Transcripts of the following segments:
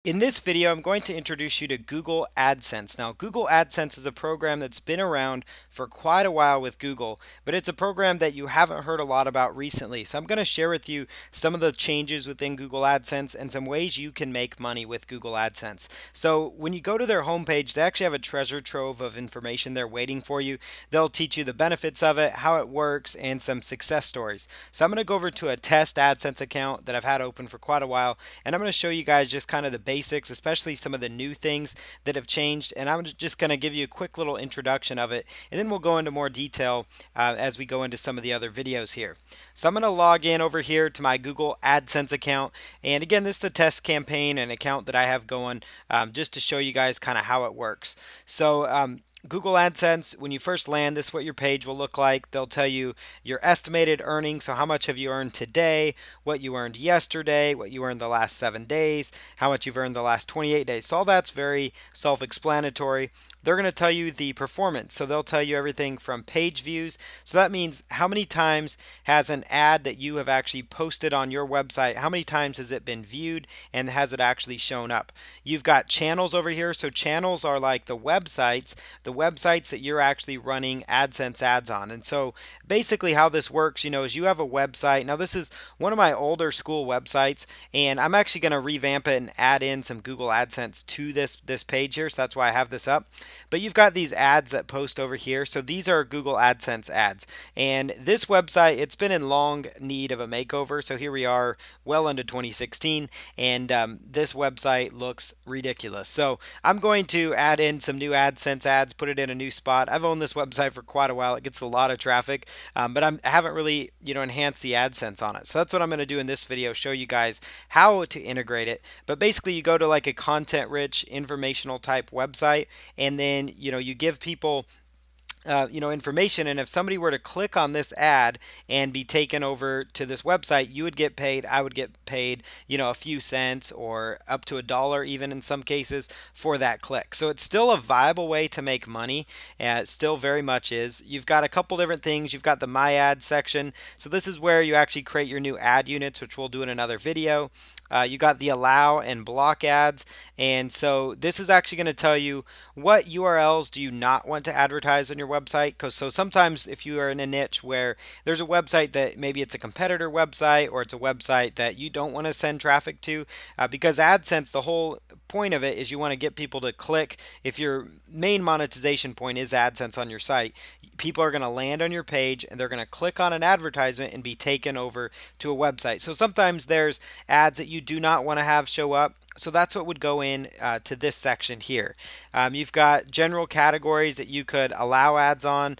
In this video, I'm going to introduce you to Google AdSense. Now, Google AdSense is a program that's been around for quite a while with Google, but it's a program that you haven't heard a lot about recently. So I'm going to share with you some of the changes within Google AdSense and some ways you can make money with Google AdSense. So when you go to their homepage, they actually have a treasure trove of information there waiting for you. They'll teach you the benefits of it, how it works, and some success stories. So I'm going to go over to a test AdSense account that I've had open for quite a while, and I'm going to show you guys just kind of the basics, especially some of the new things that have changed. And I'm just going to give you a quick little introduction of it, and then we'll go into more detail as we go into some of the other videos here. So I'm going to log in over here to my Google AdSense account. And again, this is a test campaign, an account that I have going just to show you guys kind of how it works. So Google AdSense, when you first land, this is what your page will look like. They'll tell you your estimated earnings. So, how much have you earned today, what you earned yesterday, what you earned the last 7 days, how much you've earned the last 28 days. So, all that's very self explanatory. They're going to tell you the performance. So, they'll tell you everything from page views. So, that means how many times has an ad that you have actually posted on your website, how many times has it been viewed, and has it actually shown up? You've got channels over here. So, channels are like the websites that you're actually running AdSense ads on. And so basically how this works, is you have a website. Now this is one of my older school websites, and I'm actually going to revamp it and add in some Google AdSense to this page here. So that's why I have this up. But you've got these ads that post over here. So these are Google AdSense ads. And this website, it's been in long need of a makeover. So here we are well into 2016, and this website looks ridiculous. So I'm going to add in some new AdSense ads, put it in a new spot. I've owned this website for quite a while. It gets a lot of traffic, but I haven't really, enhanced the AdSense on it. So that's what I'm going to do in this video, show you guys how to integrate it. But basically, you go to like a content-rich, informational type website, and then, you give people information. And if somebody were to click on this ad and be taken over to this website, you would get paid. I would get paid, a few cents or up to $1 even in some cases for that click. So it's still a viable way to make money. It still very much is. You've got a couple different things. You've got the My Ad section. So this is where you actually create your new ad units, which we'll do in another video. You got the allow and block ads. And so this is actually going to tell you what URLs do you not want to advertise on your website. Because so sometimes if you are in a niche where there's a website that maybe it's a competitor website or it's a website that you don't want to send traffic to, because AdSense, the whole point of it is you want to get people to click. If your main monetization point is AdSense on your site, people are going to land on your page and they're going to click on an advertisement and be taken over to a website. So sometimes there's ads that you do not want to have show up. So that's what would go in to this section here. You've got general categories that you could allow ads on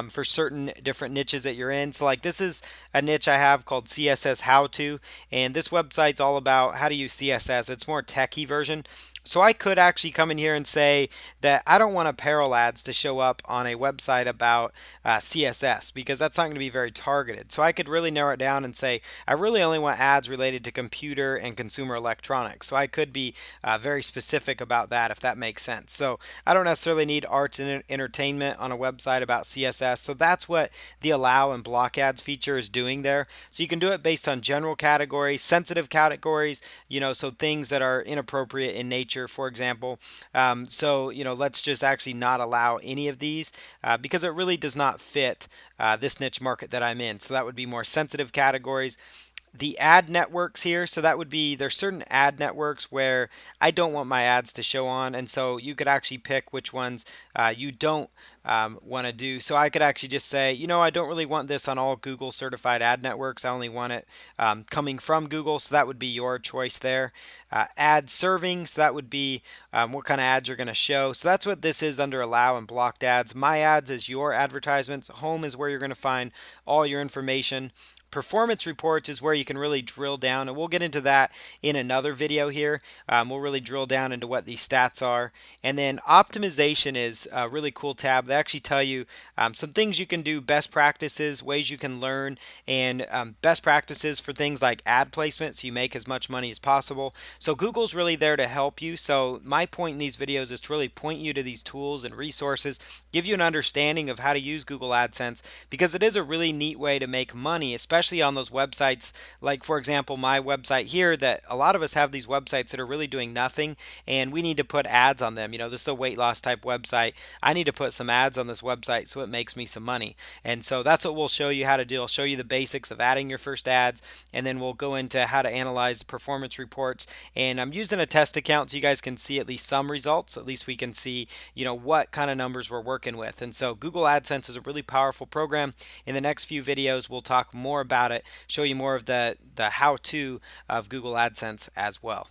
for certain different niches that you're in. So like this is a niche I have called CSS How To, and this website's all about how to use CSS. It's more techie version. So I could actually come in here and say that I don't want apparel ads to show up on a website about CSS, because that's not going to be very targeted. So I could really narrow it down and say I really only want ads related to computer and consumer electronics. So I could be very specific about that, if that makes sense. So I don't necessarily need arts and entertainment on a website about CSS. So that's what the allow and block ads feature is doing there. So you can do it based on general categories, sensitive categories, so things that are inappropriate in nature, for example. Let's just actually not allow any of these because it really does not fit this niche market that I'm in. So that would be more sensitive categories. The ad networks here, so that would be, there's certain ad networks where I don't want my ads to show on, and so you could actually pick which ones you don't want to do. So I could actually just say, I don't really want this on all Google certified ad networks. I only want it coming from Google. So that would be your choice there. Ad serving, so that would be what kind of ads you're going to show. So that's what this is under allow and blocked ads. My ads is your advertisements. Home is where you're going to find all your information. Performance reports is where you can really drill down, and we'll get into that in another video here. We'll really drill down into what these stats are. And then optimization is a really cool tab. They actually tell you some things you can do, best practices, ways you can learn, and best practices for things like ad placement so you make as much money as possible. So Google's really there to help you. So my point in these videos is to really point you to these tools and resources, give you an understanding of how to use Google AdSense, because it is a really neat way to make money, especially especially on those websites. Like, for example, my website here, that a lot of us have these websites that are really doing nothing, and we need to put ads on them. This is a weight loss type website. I need to put some ads on this website so it makes me some money. And so that's what we'll show you how to do. I'll show you the basics of adding your first ads, and then we'll go into how to analyze the performance reports. And I'm using a test account so you guys can see at least some results. At least we can see, what kind of numbers we're working with. And so Google AdSense is a really powerful program. In the next few videos, we'll talk more about it, show you more of the how-to of Google AdSense as well.